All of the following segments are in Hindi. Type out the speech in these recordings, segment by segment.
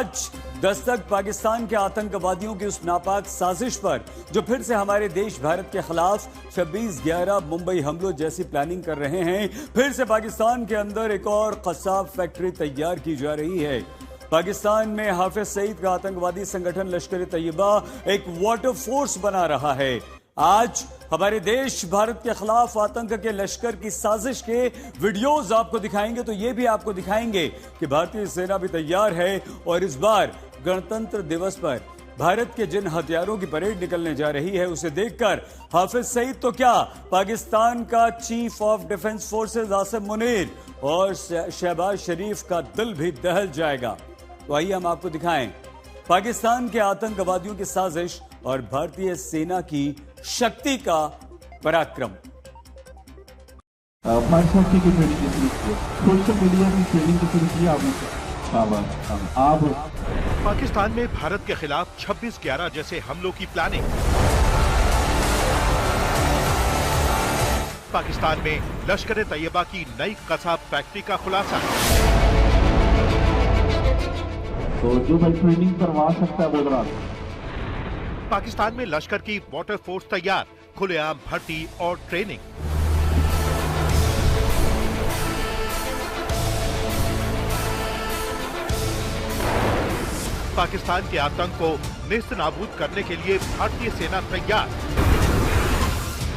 आज दस्तक पाकिस्तान के आतंकवादियों की उस नापाक साजिश पर जो फिर से हमारे देश भारत के खिलाफ 26/11 मुंबई हमलों जैसी प्लानिंग कर रहे हैं। फिर से पाकिस्तान के अंदर एक और कसाब फैक्ट्री तैयार की जा रही है। पाकिस्तान में हाफिज सईद का आतंकवादी संगठन लश्कर तैयबा एक वाटर फोर्स बना रहा है। आज हमारे देश भारत के खिलाफ आतंक के लश्कर की साजिश के वीडियोस आपको दिखाएंगे, तो ये भी आपको दिखाएंगे कि भारतीय सेना भी तैयार है और इस बार गणतंत्र दिवस पर भारत के जिन हथियारों की परेड निकलने जा रही है उसे देखकर हाफिज सईद तो क्या, पाकिस्तान का chief of defence forces Asim Munir और शहबाज शरीफ का दिल भी दहल जाएगा। तो आइए हम आपको दिखाएं पाकिस्तान के आतंकवादियों की साजिश और भारतीय सेना की शक्ति का पराक्रम। सोशल मीडिया की ट्रेनिंग तो शुरू किया आपने। पाकिस्तान में भारत के खिलाफ 26/11 जैसे हमलों की प्लानिंग। पाकिस्तान में लश्कर तैयबा की नई कसाब फैक्ट्री का खुलासा। तो जो भाई ट्रेनिंग करवा सकता है वो करा। पाकिस्तान में लश्कर की वाटर फोर्स तैयार, खुलेआम भर्ती और ट्रेनिंग। पाकिस्तान के आतंक को नेस्त नाबूद करने के लिए भारतीय सेना तैयार।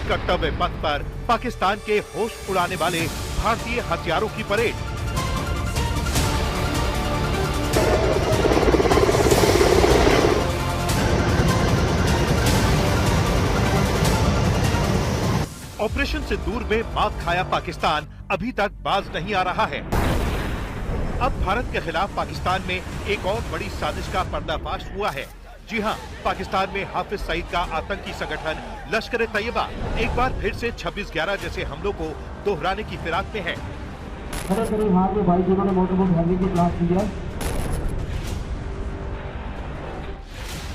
कर्तव्य पथ पर पाकिस्तान के होश उड़ाने वाले भारतीय हथियारों की परेड। ऑपरेशन सिंदूर में मात खाया पाकिस्तान अभी तक बाज नहीं आ रहा है। अब भारत के खिलाफ पाकिस्तान में एक और बड़ी साजिश का पर्दाफाश हुआ है। जी हां, पाकिस्तान में हाफिज सईद का आतंकी संगठन लश्कर तैयबा एक बार फिर से 26/11 जैसे हमलों को दोहराने की फिराक में है। भाई जिन्होंने मोटर हैवी की क्लास दिया।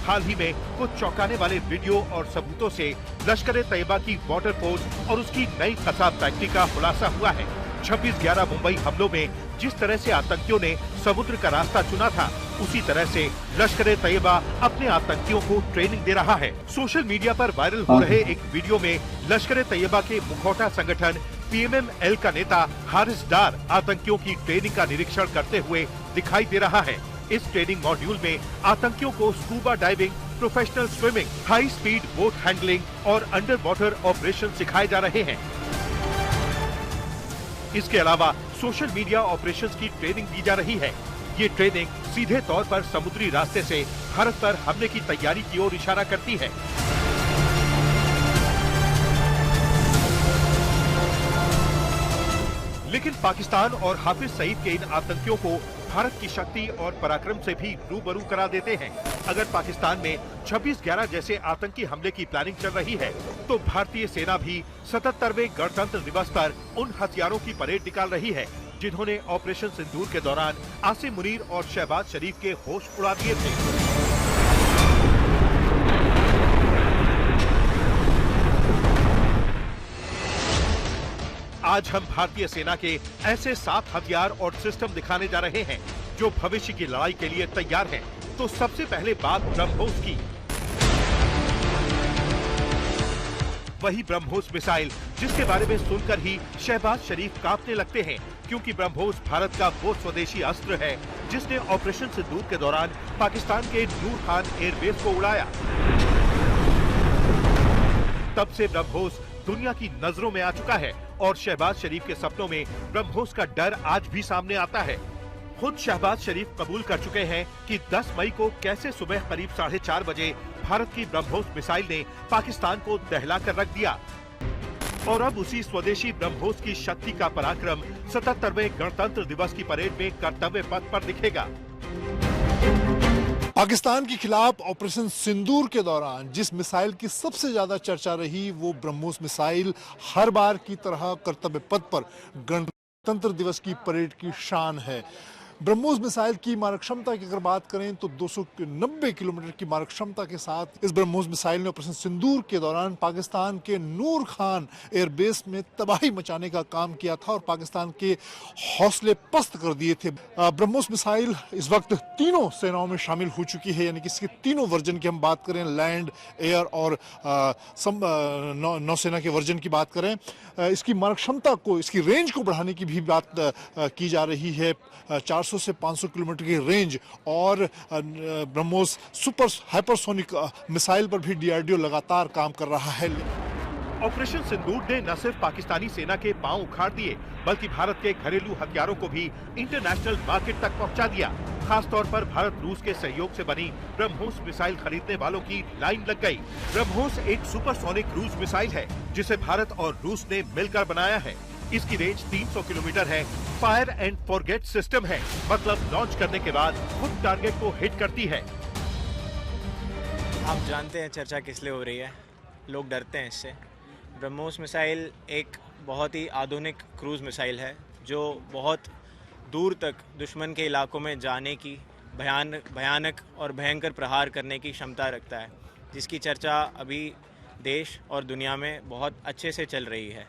हाल ही में कुछ चौंकाने वाले वीडियो और सबूतों से लश्कर तैयबा की वाटर फोर्स और उसकी नई कसाब फैक्ट्री का खुलासा हुआ है। 26/11 मुंबई हमलों में जिस तरह से आतंकियों ने समुद्र का रास्ता चुना था, उसी तरह से लश्कर तैयबा अपने आतंकियों को ट्रेनिंग दे रहा है। सोशल मीडिया पर वायरल हो रहे एक वीडियो में लश्कर तैयबा के मुखौटा संगठन PMML का नेता हारिस डार आतंकियों की ट्रेनिंग का निरीक्षण करते हुए दिखाई दे रहा है। इस ट्रेनिंग मॉड्यूल में आतंकियों को scuba diving, professional swimming, high speed boat handling और अंडर वाटर ऑपरेशन सिखाए जा रहे हैं। इसके अलावा सोशल मीडिया ऑपरेशंस की ट्रेनिंग दी जा रही है। ये ट्रेनिंग सीधे तौर पर समुद्री रास्ते से भारत पर हमले की तैयारी की ओर इशारा करती है। लेकिन पाकिस्तान और हाफिज सईद के इन आतंकियों को भारत की शक्ति और पराक्रम से भी रूबरू करा देते हैं। अगर पाकिस्तान में 26/11 जैसे आतंकी हमले की प्लानिंग चल रही है, तो भारतीय सेना भी 77वें गणतंत्र दिवस पर उन हथियारों की परेड निकाल रही है जिन्होंने ऑपरेशन सिंदूर के दौरान आसिम मुनीर और शहबाज शरीफ के होश उड़ा दिए थे। आज हम भारतीय सेना के ऐसे 7 हथियार और सिस्टम दिखाने जा रहे हैं जो भविष्य की लड़ाई के लिए तैयार हैं। तो सबसे पहले बात ब्रह्मोस की। वही ब्रह्मोस मिसाइल जिसके बारे में सुनकर ही शहबाज शरीफ कांपने लगते हैं, क्योंकि ब्रह्मोस भारत का वो स्वदेशी अस्त्र है जिसने ऑपरेशन सिंदूर के दौरान पाकिस्तान के नूर खान एयरबेस को उड़ाया। तब से ब्रह्मोस दुनिया की नजरों में आ चुका है और शहबाज शरीफ के सपनों में ब्रह्मोस का डर आज भी सामने आता है। खुद शहबाज शरीफ कबूल कर चुके हैं कि 10 मई को कैसे सुबह करीब 4:30 बजे भारत की ब्रह्मोस मिसाइल ने पाकिस्तान को दहला कर रख दिया। और अब उसी स्वदेशी ब्रह्मोस की शक्ति का पराक्रम 77वें गणतंत्र दिवस की परेड में कर्तव्य पथ पर दिखेगा। पाकिस्तान के खिलाफ ऑपरेशन सिंदूर के दौरान जिस मिसाइल की सबसे ज्यादा चर्चा रही वो ब्रह्मोस मिसाइल हर बार की तरह कर्तव्य पथ पर गणतंत्र दिवस की परेड की शान है। ब्रह्मोस मिसाइल की मारक क्षमता की अगर बात करें तो 290 किलोमीटर की मारक क्षमता के साथ इस ब्रह्मोस मिसाइल ने ऑपरेशन सिंदूर के दौरान पाकिस्तान के नूर खान एयरबेस में तबाही मचाने का काम किया था और पाकिस्तान के हौसले पस्त कर दिए थे। ब्रह्मोस मिसाइल इस वक्त तीनों सेनाओं में शामिल हो चुकी है, यानी कि इसके तीनों वर्जन की हम बात करें, लैंड, एयर और नौसेना के वर्जन की बात करें, इसकी मारक क्षमता को, इसकी रेंज को बढ़ाने की भी बात की जा रही है। 400 से 500 किलोमीटर की रेंज और ब्रह्मोस सुपर हाइपरसोनिक मिसाइल पर भी डीआरडीओ लगातार काम कर रहा है। ऑपरेशन सिंदूर ने न सिर्फ पाकिस्तानी सेना के पांव उखाड़ दिए, बल्कि भारत के घरेलू हथियारों को भी इंटरनेशनल मार्केट तक पहुंचा दिया। खासतौर पर भारत रूस के सहयोग से बनी ब्रह्मोस मिसाइल खरीदने वालों की लाइन लग गई। ब्रह्मोस एक सुपरसोनिक क्रूज मिसाइल है जिसे भारत और रूस ने मिलकर बनाया है। इसकी रेंज 300 किलोमीटर है। फायर एंड फॉरगेट सिस्टम है, मतलब लॉन्च करने के बाद खुद टारगेट को हिट करती है। आप जानते हैं चर्चा किस लिए हो रही है, लोग डरते हैं इससे। ब्रह्मोस मिसाइल एक बहुत ही आधुनिक क्रूज मिसाइल है जो बहुत दूर तक दुश्मन के इलाकों में जाने की, भयानक और भयंकर प्रहार करने की क्षमता रखता है, जिसकी चर्चा अभी देश और दुनिया में बहुत अच्छे से चल रही है।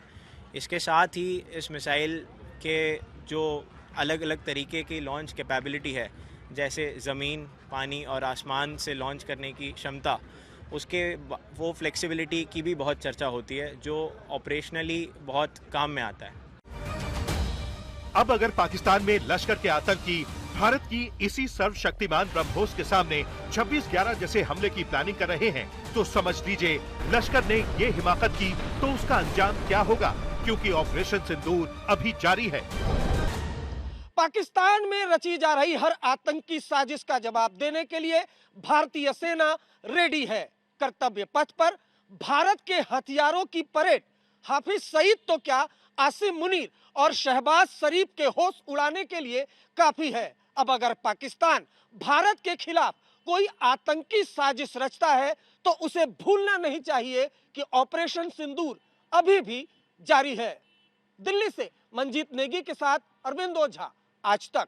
इसके साथ ही इस मिसाइल के जो अलग अलग तरीके की लॉन्च कैपेबिलिटी है, जैसे ज़मीन, पानी और आसमान से लॉन्च करने की क्षमता, उसके वो फ्लेक्सिबिलिटी की भी बहुत चर्चा होती है, जो ऑपरेशनली बहुत काम में आता है। अब अगर पाकिस्तान में लश्कर के आतंकी भारत की इसी सर्वशक्तिमान ब्रह्मोस के सामने 26/11 जैसे हमले की प्लानिंग कर रहे हैं, तो समझ लीजिए लश्कर ने ये हिमाकत की तो उसका अंजाम क्या होगा, क्योंकि ऑपरेशन सिंदूर अभी जारी है। पाकिस्तान में रची जा रही हर आतंकी साजिश का जवाब देने के लिए भारतीय सेना रेडी है। कर्तव्य पथ पर भारत के हथियारों की परेड हाफिज सईद तो क्या, आसिम मुनीर और शहबाज शरीफ के होश उड़ाने के लिए काफी है। अब अगर पाकिस्तान भारत के खिलाफ कोई आतंकी साजिश रचता है तो उसे भूलना नहीं चाहिए कि ऑपरेशन सिंदूर अभी भी जारी है। दिल्ली से मंजीत नेगी के साथ अरविंद ओझा, आज तक।